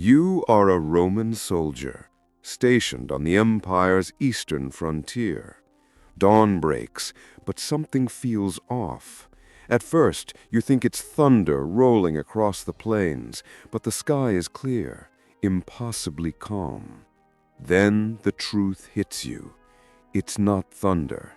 You are a Roman soldier, stationed on the empire's eastern frontier. Dawn breaks, but something feels off. At first, you think it's thunder rolling across the plains, but the sky is clear, impossibly calm. Then the truth hits you. It's not thunder.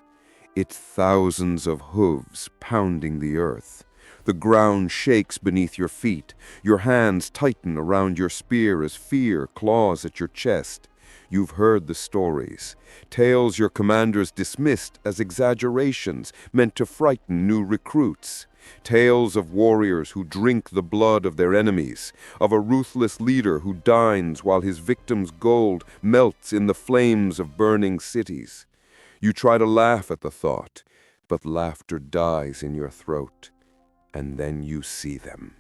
It's thousands of hooves pounding the earth. The ground shakes beneath your feet. Your hands tighten around your spear as fear claws at your chest. You've heard the stories, tales your commanders dismissed as exaggerations meant to frighten new recruits. Tales of warriors who drink the blood of their enemies, of a ruthless leader who dines while his victims' gold melts in the flames of burning cities. You try to laugh at the thought, but laughter dies in your throat. And then you see them,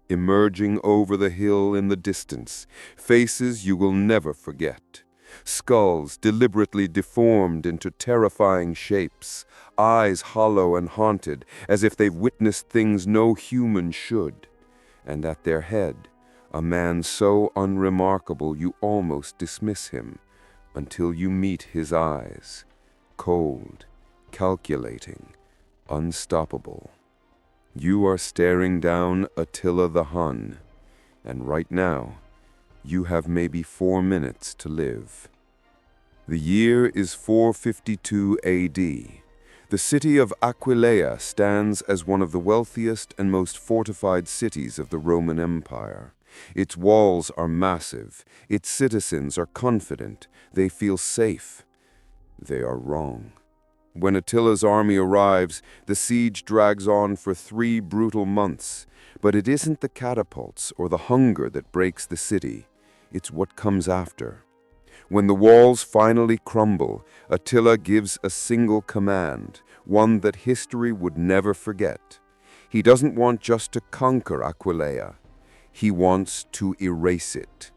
emerging over the hill in the distance, faces you will never forget. Skulls deliberately deformed into terrifying shapes, eyes hollow and haunted, as if they've witnessed things no human should. And at their head, a man so unremarkable you almost dismiss him, until you meet his eyes, cold, calculating, unstoppable. You are staring down Attila the Hun, and right now, you have maybe 4 minutes to live. The year is 452 AD. The city of Aquileia stands as one of the wealthiest and most fortified cities of the Roman Empire. Its walls are massive, its citizens are confident, they feel safe. They are wrong. When Attila's army arrives, the siege drags on for 3 brutal months. But it isn't the catapults or the hunger that breaks the city. It's what comes after. When the walls finally crumble, Attila gives a single command, one that history would never forget. He doesn't want just to conquer Aquileia. He wants to erase it.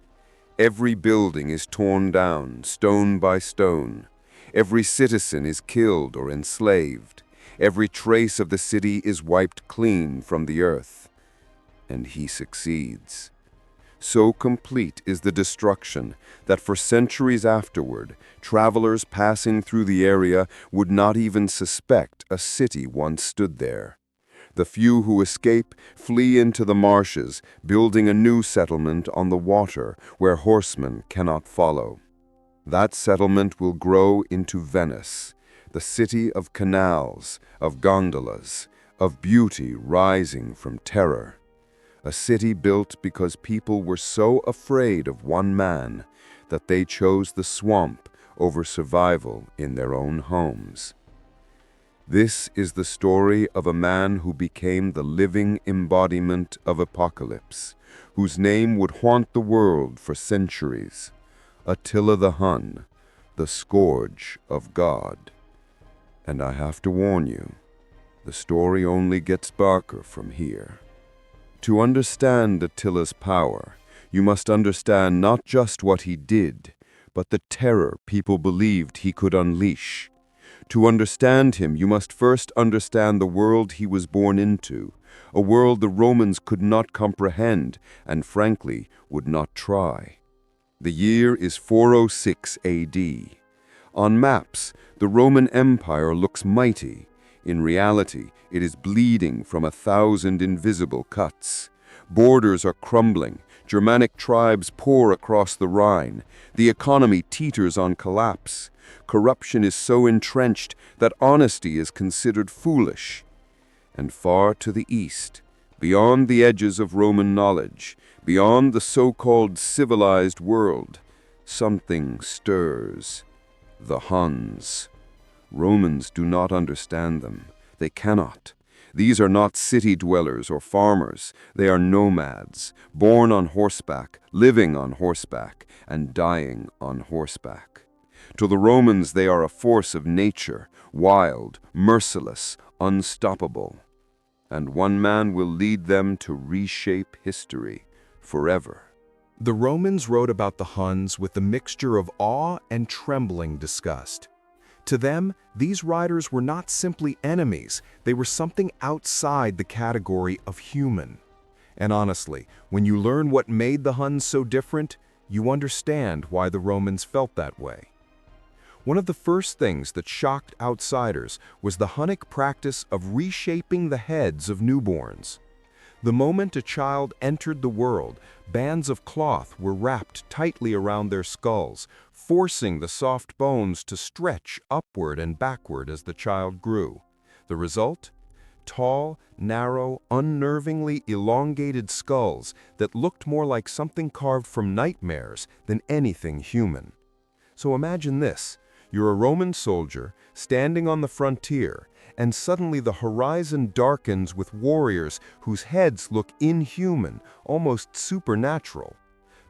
Every building is torn down, stone by stone. Every citizen is killed or enslaved. Every trace of the city is wiped clean from the earth. And he succeeds. So complete is the destruction that for centuries afterward, travelers passing through the area would not even suspect a city once stood there. The few who escape flee into the marshes, building a new settlement on the water where horsemen cannot follow. That settlement will grow into Venice, the city of canals, of gondolas, of beauty rising from terror. A city built because people were so afraid of one man that they chose the swamp over survival in their own homes. This is the story of a man who became the living embodiment of apocalypse, whose name would haunt the world for centuries. Attila the Hun, the Scourge of God. And I have to warn you, the story only gets darker from here. To understand Attila's power, you must understand not just what he did, but the terror people believed he could unleash. To understand him, you must first understand the world he was born into, a world the Romans could not comprehend and, frankly, would not try. The year is 406 AD. On maps, the Roman Empire looks mighty. In reality, it is bleeding from 1,000 invisible cuts. Borders are crumbling. Germanic tribes pour across the Rhine. The economy teeters on collapse. Corruption is so entrenched that honesty is considered foolish. And far to the east, beyond the edges of Roman knowledge, beyond the so-called civilized world, something stirs. The Huns. Romans do not understand them. They cannot. These are not city dwellers or farmers. They are nomads, born on horseback, living on horseback, and dying on horseback. To the Romans, they are a force of nature, wild, merciless, unstoppable. And one man will lead them to reshape history forever. The Romans wrote about the Huns with a mixture of awe and trembling disgust. To them, these riders were not simply enemies, they were something outside the category of human. And honestly, when you learn what made the Huns so different, you understand why the Romans felt that way. One of the first things that shocked outsiders was the Hunnic practice of reshaping the heads of newborns. The moment a child entered the world, bands of cloth were wrapped tightly around their skulls, forcing the soft bones to stretch upward and backward as the child grew. The result? Tall, narrow, unnervingly elongated skulls that looked more like something carved from nightmares than anything human. So imagine this. You're a Roman soldier standing on the frontier, and suddenly the horizon darkens with warriors whose heads look inhuman, almost supernatural.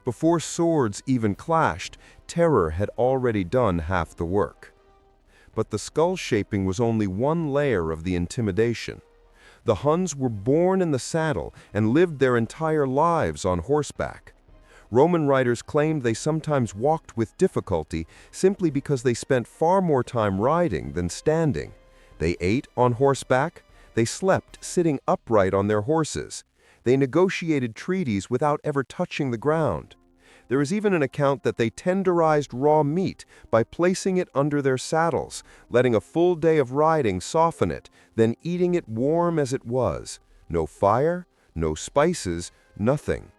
Before swords even clashed, terror had already done half the work. But the skull shaping was only one layer of the intimidation. The Huns were born in the saddle and lived their entire lives on horseback. Roman writers claimed they sometimes walked with difficulty simply because they spent far more time riding than standing. They ate on horseback. They slept sitting upright on their horses. They negotiated treaties without ever touching the ground. There is even an account that they tenderized raw meat by placing it under their saddles, letting a full day of riding soften it, then eating it warm as it was. No fire, no spices, nothing.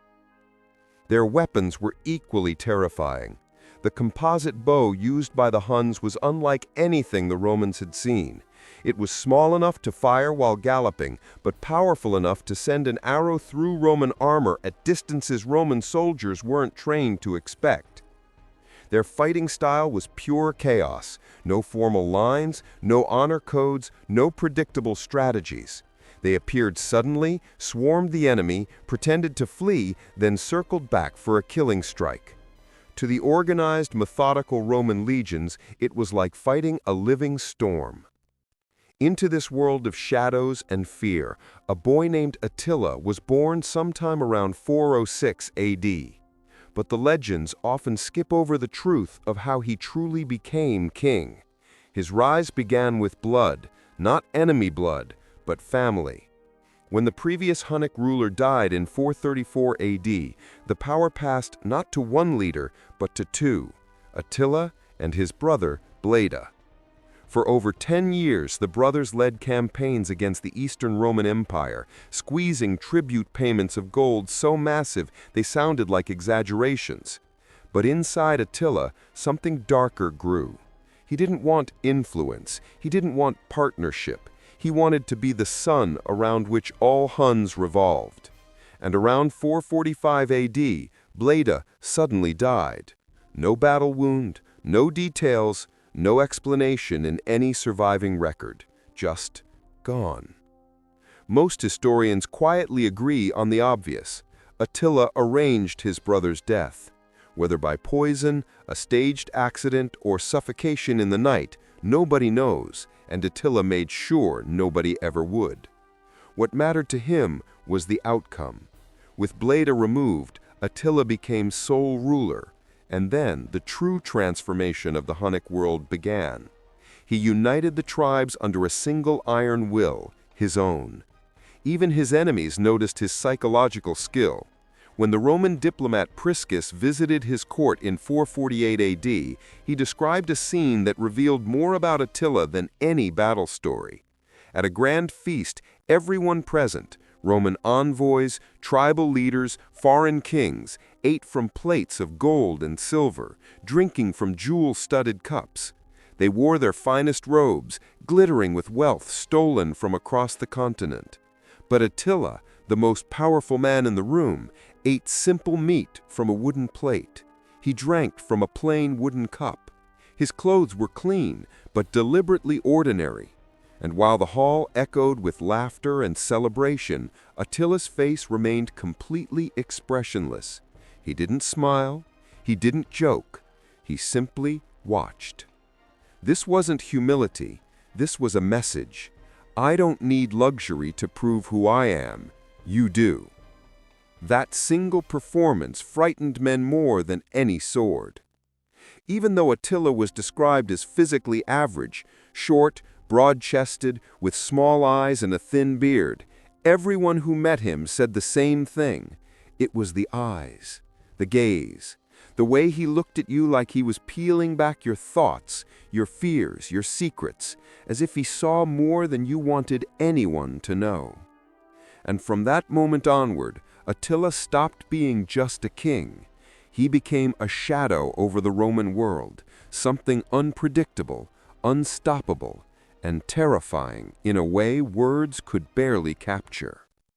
Their weapons were equally terrifying. The composite bow used by the Huns was unlike anything the Romans had seen. It was small enough to fire while galloping, but powerful enough to send an arrow through Roman armor at distances Roman soldiers weren't trained to expect. Their fighting style was pure chaos. No formal lines, no honor codes, no predictable strategies. They appeared suddenly, swarmed the enemy, pretended to flee, then circled back for a killing strike. To the organized, methodical Roman legions, it was like fighting a living storm. Into this world of shadows and fear, a boy named Attila was born sometime around 406 AD. But the legends often skip over the truth of how he truly became king. His rise began with blood, not enemy blood, but family. When the previous Hunnic ruler died in 434 AD, the power passed not to one leader, but to two, Attila and his brother Bleda. For over 10 years, the brothers led campaigns against the Eastern Roman Empire, squeezing tribute payments of gold so massive they sounded like exaggerations. But inside Attila, something darker grew. He didn't want influence. He didn't want partnership. He wanted to be the sun around which all Huns revolved. And around 445 AD, Bleda suddenly died. No battle wound, no details, no explanation in any surviving record. Just gone. Most historians quietly agree on the obvious. Attila arranged his brother's death. Whether by poison, a staged accident, or suffocation in the night, nobody knows, and Attila made sure nobody ever would. What mattered to him was the outcome. With Bleda removed, Attila became sole ruler, and then the true transformation of the Hunnic world began. He united the tribes under a single iron will, his own. Even his enemies noticed his psychological skill. When the Roman diplomat Priscus visited his court in 448 AD, he described a scene that revealed more about Attila than any battle story. At a grand feast, everyone present, Roman envoys, tribal leaders, foreign kings, ate from plates of gold and silver, drinking from jewel-studded cups. They wore their finest robes, glittering with wealth stolen from across the continent. But Attila, the most powerful man in the room, ate simple meat from a wooden plate. He drank from a plain wooden cup. His clothes were clean, but deliberately ordinary. And while the hall echoed with laughter and celebration, Attila's face remained completely expressionless. He didn't smile. He didn't joke. He simply watched. This wasn't humility. This was a message. I don't need luxury to prove who I am. You do. That single performance frightened men more than any sword. Even though Attila was described as physically average, short, broad-chested, with small eyes and a thin beard, everyone who met him said the same thing. It was the eyes, the gaze, the way he looked at you like he was peeling back your thoughts, your fears, your secrets, as if he saw more than you wanted anyone to know. And from that moment onward, Attila stopped being just a king. He became a shadow over the Roman world, something unpredictable, unstoppable, and terrifying in a way words could barely capture.